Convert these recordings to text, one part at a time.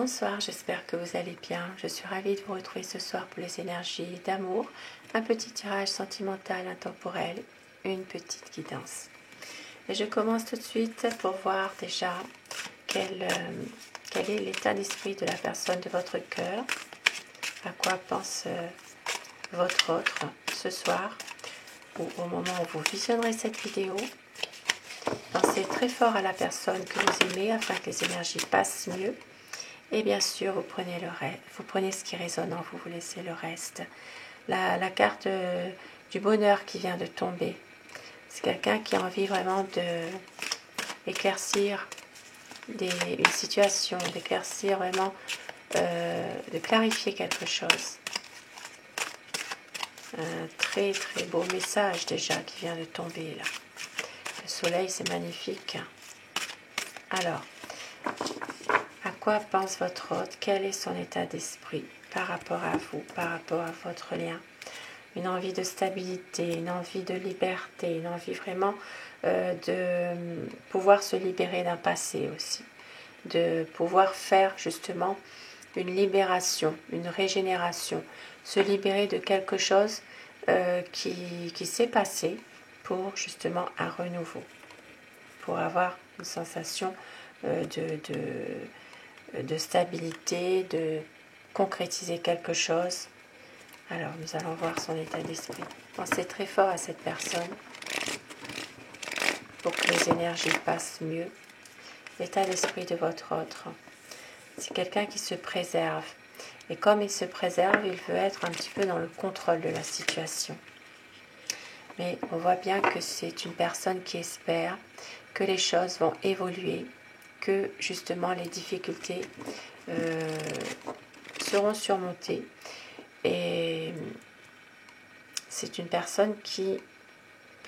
Bonsoir, j'espère que vous allez bien. Je suis ravie de vous retrouver ce soir pour les énergies d'amour, un petit tirage sentimental intemporel, une petite guidance. Et je commence tout de suite pour voir déjà quel est l'état d'esprit de la personne de votre cœur, à quoi pense votre autre ce soir ou au moment où vous visionnerez cette vidéo. Pensez très fort à la personne que vous aimez afin que les énergies passent mieux. Et bien sûr, vous prenez ce qui résonne en vous, vous laissez le reste. La carte du bonheur qui vient de tomber, c'est quelqu'un qui a envie vraiment d'éclaircir une situation, d'éclaircir vraiment, de clarifier quelque chose. Un très très beau message déjà qui vient de tomber là. Le soleil, c'est magnifique. Alors, à quoi pense votre hôte? Quel est son état d'esprit par rapport à vous, par rapport à votre lien? Une envie de stabilité, une envie de liberté, une envie vraiment de pouvoir se libérer d'un passé aussi, de pouvoir faire justement une libération, une régénération, se libérer de quelque chose qui s'est passé pour justement un renouveau, pour avoir une sensation de stabilité, de concrétiser quelque chose. Alors, nous allons voir son état d'esprit. Pensez très fort à cette personne pour que les énergies passent mieux. L'état d'esprit de votre autre, c'est quelqu'un qui se préserve. Et comme il se préserve, il veut être un petit peu dans le contrôle de la situation. Mais on voit bien que c'est une personne qui espère que les choses vont évoluer, que justement les difficultés seront surmontées. Et c'est une personne qui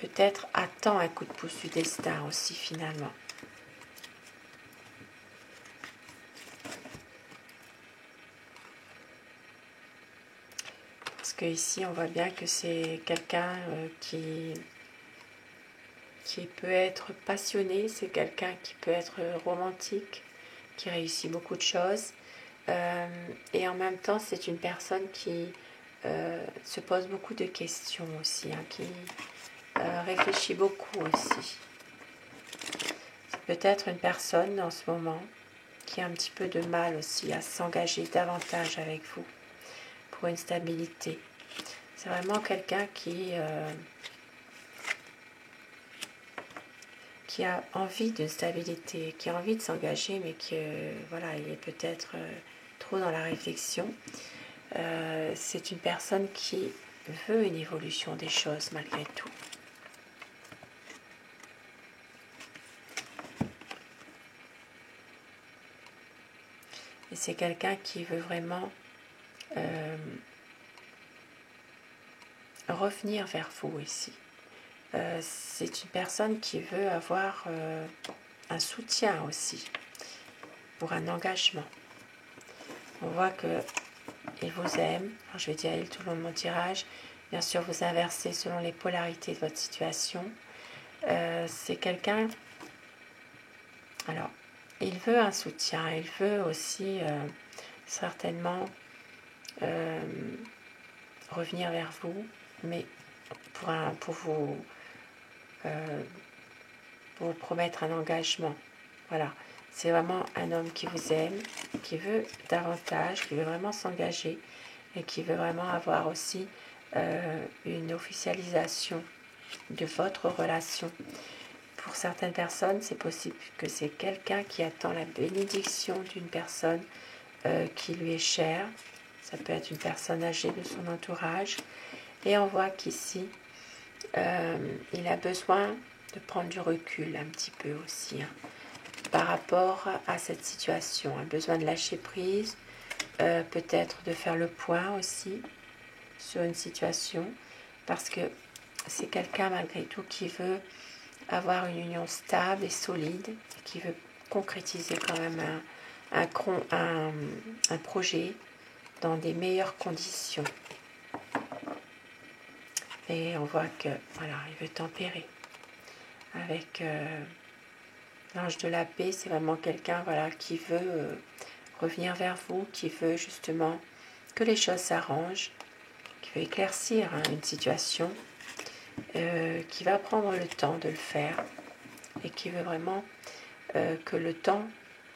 peut-être attend un coup de pouce du destin aussi finalement. Parce que ici on voit bien que c'est quelqu'un qui peut être passionné, c'est quelqu'un qui peut être romantique, qui réussit beaucoup de choses. Et en même temps c'est une personne qui se pose beaucoup de questions aussi, qui réfléchit beaucoup aussi. C'est peut-être une personne en ce moment qui a un petit peu de mal aussi à s'engager davantage avec vous pour une stabilité. C'est vraiment quelqu'un qui a envie d'une stabilité, qui a envie de s'engager, mais voilà, il est peut-être trop dans la réflexion. C'est une personne qui veut une évolution des choses malgré tout. Et c'est quelqu'un qui veut vraiment revenir vers vous ici. C'est une personne qui veut avoir un soutien aussi pour un engagement. On voit qu'il vous aime. Alors, je vais dire il tout le long de mon tirage. Bien sûr, vous inversez selon les polarités de votre situation. C'est quelqu'un... Alors, il veut un soutien. Il veut aussi certainement revenir vers vous, mais pour vous promettre un engagement. Voilà, c'est vraiment un homme qui vous aime, qui veut davantage, qui veut vraiment s'engager et qui veut vraiment avoir aussi une officialisation de votre relation. Pour certaines personnes, c'est possible que c'est quelqu'un qui attend la bénédiction d'une personne qui lui est chère. Ça peut être une personne âgée de son entourage. Et on voit qu'ici, il a besoin de prendre du recul un petit peu aussi par rapport à cette situation. Un besoin de lâcher prise, peut-être de faire le point aussi sur une situation, parce que c'est quelqu'un malgré tout qui veut avoir une union stable et solide, qui veut concrétiser quand même un projet dans des meilleures conditions. Et on voit que voilà, il veut tempérer. Avec l'ange de la paix, c'est vraiment quelqu'un voilà, qui veut revenir vers vous, qui veut justement que les choses s'arrangent, qui veut éclaircir une situation, qui va prendre le temps de le faire et qui veut vraiment que le temps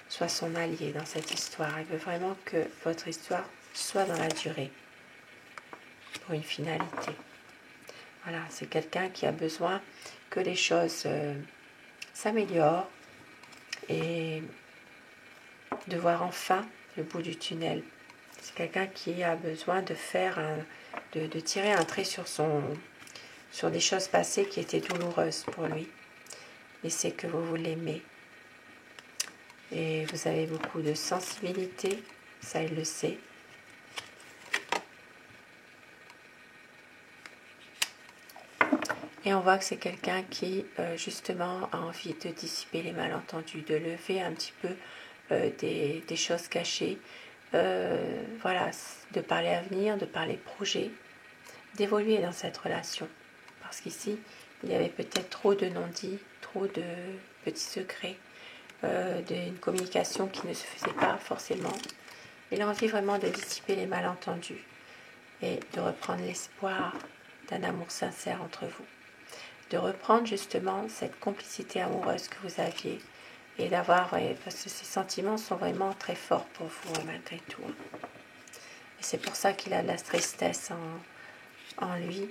soit son allié dans cette histoire. Il veut vraiment que votre histoire soit dans la durée pour une finalité. Voilà, c'est quelqu'un qui a besoin que les choses s'améliorent et de voir enfin le bout du tunnel. C'est quelqu'un qui a besoin de faire de tirer un trait sur des choses passées qui étaient douloureuses pour lui. Et c'est que vous l'aimez. Et vous avez beaucoup de sensibilité, ça il le sait. Et on voit que c'est quelqu'un qui, justement, a envie de dissiper les malentendus, de lever un petit peu des choses cachées, voilà, de parler avenir, de parler projet, d'évoluer dans cette relation. Parce qu'ici, il y avait peut-être trop de non-dits, trop de petits secrets, d'une communication qui ne se faisait pas forcément. Il a envie vraiment de dissiper les malentendus et de reprendre l'espoir d'un amour sincère entre vous. De reprendre justement cette complicité amoureuse que vous aviez et d'avoir, parce que ces sentiments sont vraiment très forts pour vous malgré tout. Et c'est pour ça qu'il a de la tristesse en lui.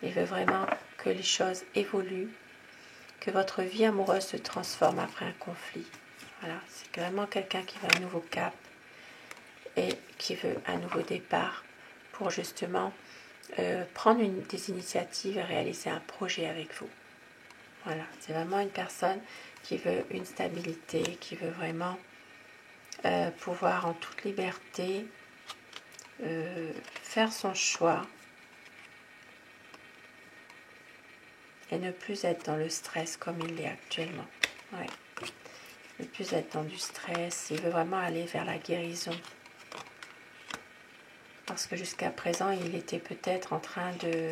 Il veut vraiment que les choses évoluent, que votre vie amoureuse se transforme après un conflit. Voilà, c'est vraiment quelqu'un qui veut un nouveau cap et qui veut un nouveau départ pour justement prendre des initiatives et réaliser un projet avec vous. Voilà, c'est vraiment une personne qui veut une stabilité, qui veut vraiment pouvoir en toute liberté faire son choix et ne plus être dans le stress comme il l'est actuellement. Ouais. Ne plus être dans du stress, il veut vraiment aller vers la guérison. Parce que jusqu'à présent, il était peut-être en train de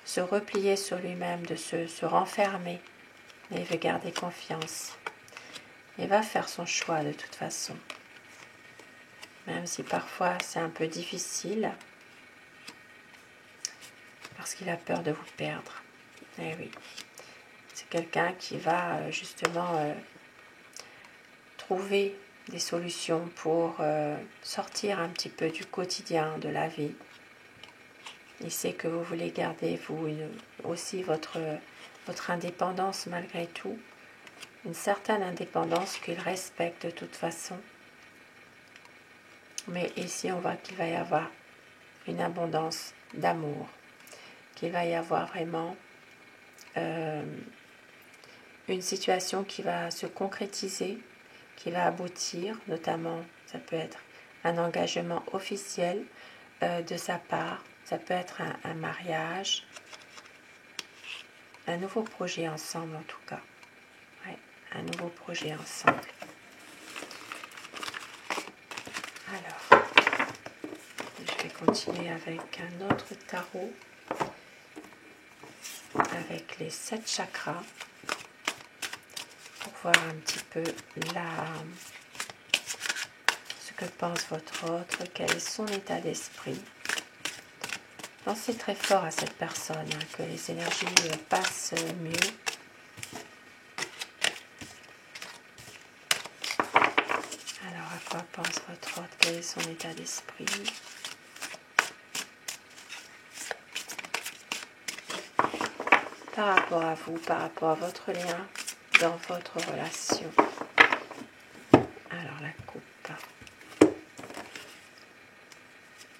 se replier sur lui-même, de se renfermer. Mais il veut garder confiance. Il va faire son choix de toute façon. Même si parfois c'est un peu difficile. Parce qu'il a peur de vous perdre. Eh oui. C'est quelqu'un qui va justement trouver des solutions pour sortir un petit peu du quotidien de la vie. Il sait que vous voulez garder, vous, aussi votre indépendance malgré tout. Une certaine indépendance qu'il respecte de toute façon. Mais ici, on voit qu'il va y avoir une abondance d'amour. Qu'il va y avoir vraiment une situation qui va se concrétiser, qui va aboutir, notamment, ça peut être un engagement officiel de sa part, ça peut être un mariage, un nouveau projet ensemble en tout cas. Ouais, un nouveau projet ensemble. Alors, je vais continuer avec un autre tarot, avec les 7 chakras, pour voir un petit peu ce que pense votre autre, quel est son état d'esprit. Pensez très fort à cette personne, que les énergies passent mieux. Alors, à quoi pense votre autre? Quel est son état d'esprit? Par rapport à vous, par rapport à votre lien dans votre relation. Alors, la coupe.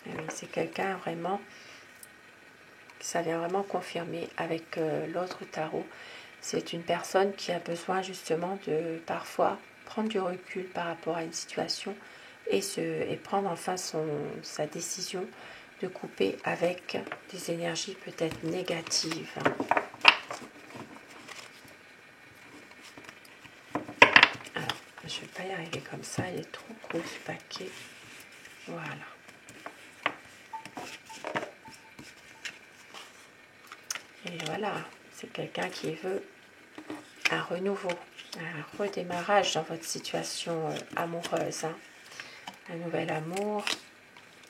Et oui, c'est quelqu'un vraiment, ça vient vraiment confirmer avec l'autre tarot. C'est une personne qui a besoin justement de parfois prendre du recul par rapport à une situation et prendre enfin sa décision de couper avec des énergies peut-être négatives. Alors, je ne vais pas y arriver comme ça, il est trop gros ce paquet. Voilà. Et voilà, c'est quelqu'un qui veut un renouveau, un redémarrage dans votre situation amoureuse. un nouvel amour.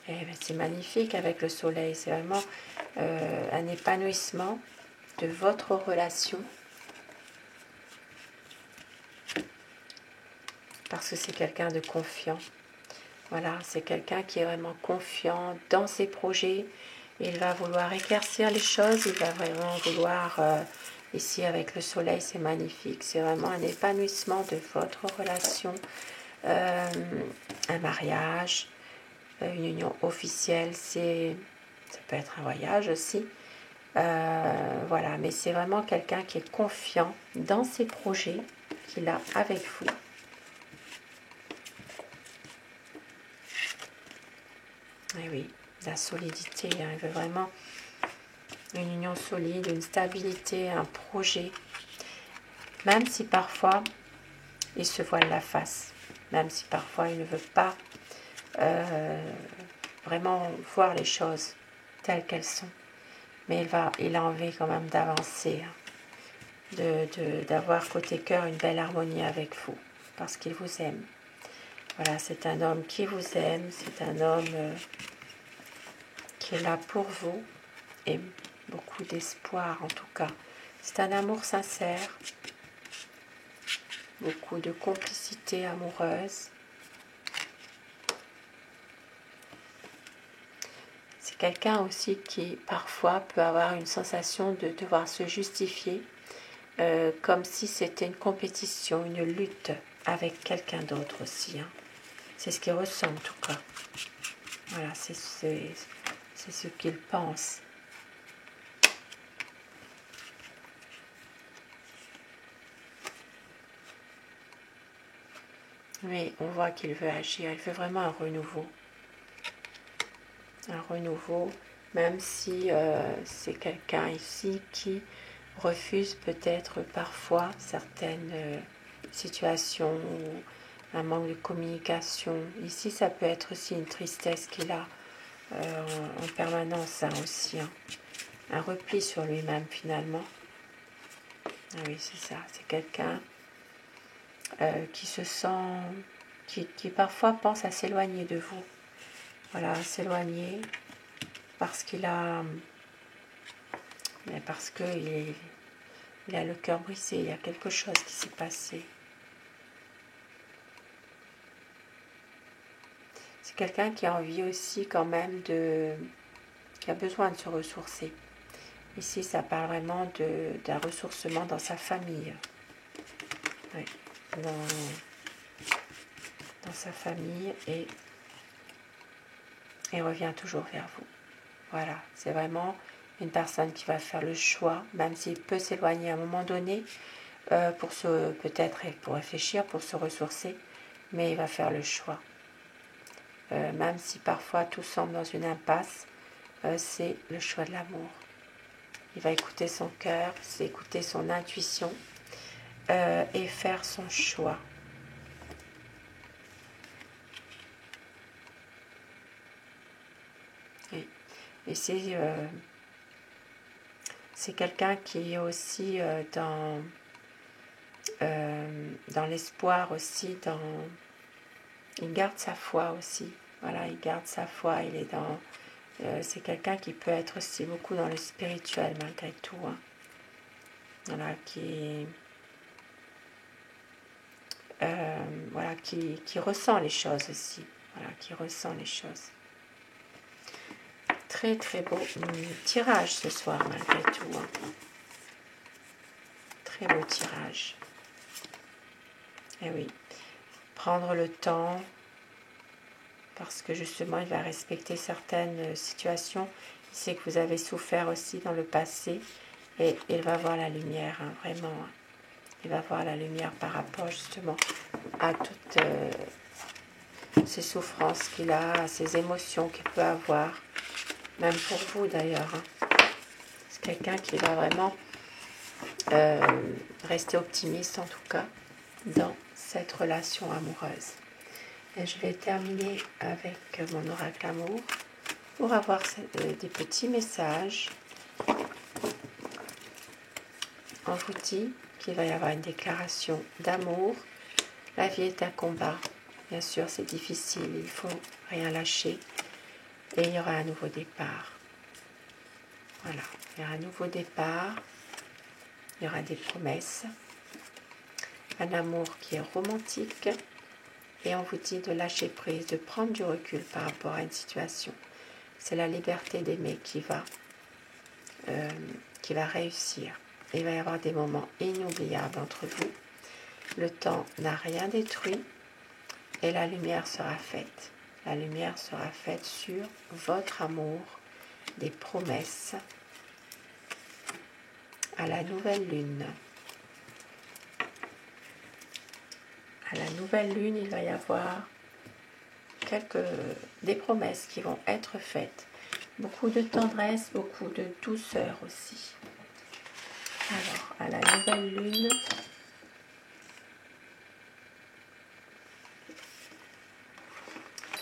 Et c'est magnifique avec le soleil, c'est vraiment un épanouissement de votre relation. Parce que c'est quelqu'un de confiant. Voilà, c'est quelqu'un qui est vraiment confiant dans ses projets. Il va vouloir éclaircir les choses, il va vraiment vouloir, ici avec le soleil, c'est magnifique. C'est vraiment un épanouissement de votre relation, un mariage, une union officielle, ça peut être un voyage aussi. Voilà, mais c'est vraiment quelqu'un qui est confiant dans ses projets qu'il a avec vous. Et oui, la solidité, hein, il veut vraiment une union solide, une stabilité, un projet. Même si parfois, il se voile la face. Même si parfois, il ne veut pas vraiment voir les choses telles qu'elles sont. Mais il a envie quand même d'avancer, hein, d'avoir côté cœur une belle harmonie avec vous, parce qu'il vous aime. Voilà, c'est un homme qui vous aime, c'est un homme qui est là pour vous, et beaucoup d'espoir en tout cas. C'est un amour sincère, beaucoup de complicité amoureuse. C'est quelqu'un aussi qui parfois peut avoir une sensation de devoir se justifier, comme si c'était une compétition, une lutte avec quelqu'un d'autre aussi, hein. C'est ce qu'il ressent en tout cas. Voilà, c'est ce qu'il pense. Mais on voit qu'il veut agir, il veut vraiment un renouveau. Un renouveau, même si c'est quelqu'un ici qui refuse peut-être parfois certaines situations ou un manque de communication. Ici, ça peut être aussi une tristesse qu'il a en permanence, hein, aussi, hein. Un repli sur lui-même finalement. Ah oui, c'est ça, c'est quelqu'un qui se sent, qui parfois pense à s'éloigner de vous. Voilà, s'éloigner parce qu'il a, parce qu'il il a le cœur brisé, il y a quelque chose qui s'est passé. C'est quelqu'un qui a envie aussi quand même qui a besoin de se ressourcer. Ici, ça parle vraiment d'un ressourcement dans sa famille. Oui, dans sa famille, et revient toujours vers vous. Voilà, c'est vraiment une personne qui va faire le choix, même s'il peut s'éloigner à un moment donné, peut-être pour réfléchir, pour se ressourcer, mais il va faire le choix. Même si parfois tout semble dans une impasse, c'est le choix de l'amour. Il va écouter son cœur, c'est écouter son intuition et faire son choix. Et c'est quelqu'un qui est aussi dans l'espoir aussi, il garde sa foi aussi. Voilà, il garde sa foi, il est dans... c'est quelqu'un qui peut être aussi beaucoup dans le spirituel malgré tout, hein. Voilà, qui ressent les choses aussi. Voilà, qui ressent les choses. Très très beau tirage ce soir malgré tout, hein. Très beau tirage. Et oui, prendre le temps, parce que justement il va respecter certaines situations. Il sait que vous avez souffert aussi dans le passé, et il va voir la lumière, hein, vraiment. Il va voir la lumière par rapport justement à toutes ces souffrances qu'il a, à ces émotions qu'il peut avoir, même pour vous d'ailleurs, hein. C'est quelqu'un qui va vraiment rester optimiste en tout cas dans cette relation amoureuse. Et je vais terminer avec mon oracle amour pour avoir des petits messages. On vous dit qu'il va y avoir une déclaration d'amour. La vie est un combat. Bien sûr, c'est difficile, il faut rien lâcher. Et il y aura un nouveau départ. Voilà, il y aura un nouveau départ. Il y aura des promesses. Un amour qui est romantique. Et on vous dit de lâcher prise, de prendre du recul par rapport à une situation. C'est la liberté d'aimer qui va réussir. Il va y avoir des moments inoubliables entre vous. Le temps n'a rien détruit et la lumière sera faite. La lumière sera faite sur votre amour, des promesses à la nouvelle lune. À la nouvelle lune, il va y avoir des promesses qui vont être faites. Beaucoup de tendresse, beaucoup de douceur aussi. Alors, à la nouvelle lune,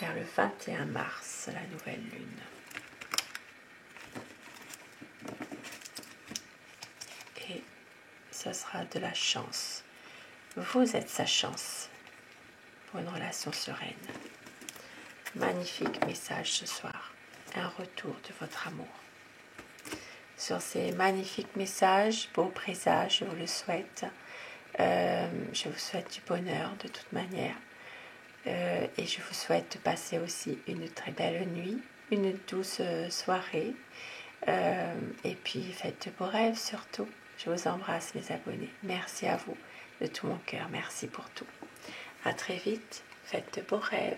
vers le 21 mars, la nouvelle lune. Et ce sera de la chance. Vous êtes sa chance pour une relation sereine. Magnifique message ce soir. Un retour de votre amour. Sur ces magnifiques messages, beaux présages, je vous le souhaite. Je vous souhaite du bonheur de toute manière. Et je vous souhaite de passer aussi une très belle nuit, une douce soirée. Et puis faites de beaux rêves surtout. Je vous embrasse mes abonnés. Merci à vous de tout mon cœur. Merci pour tout. À très vite. Faites de beaux rêves.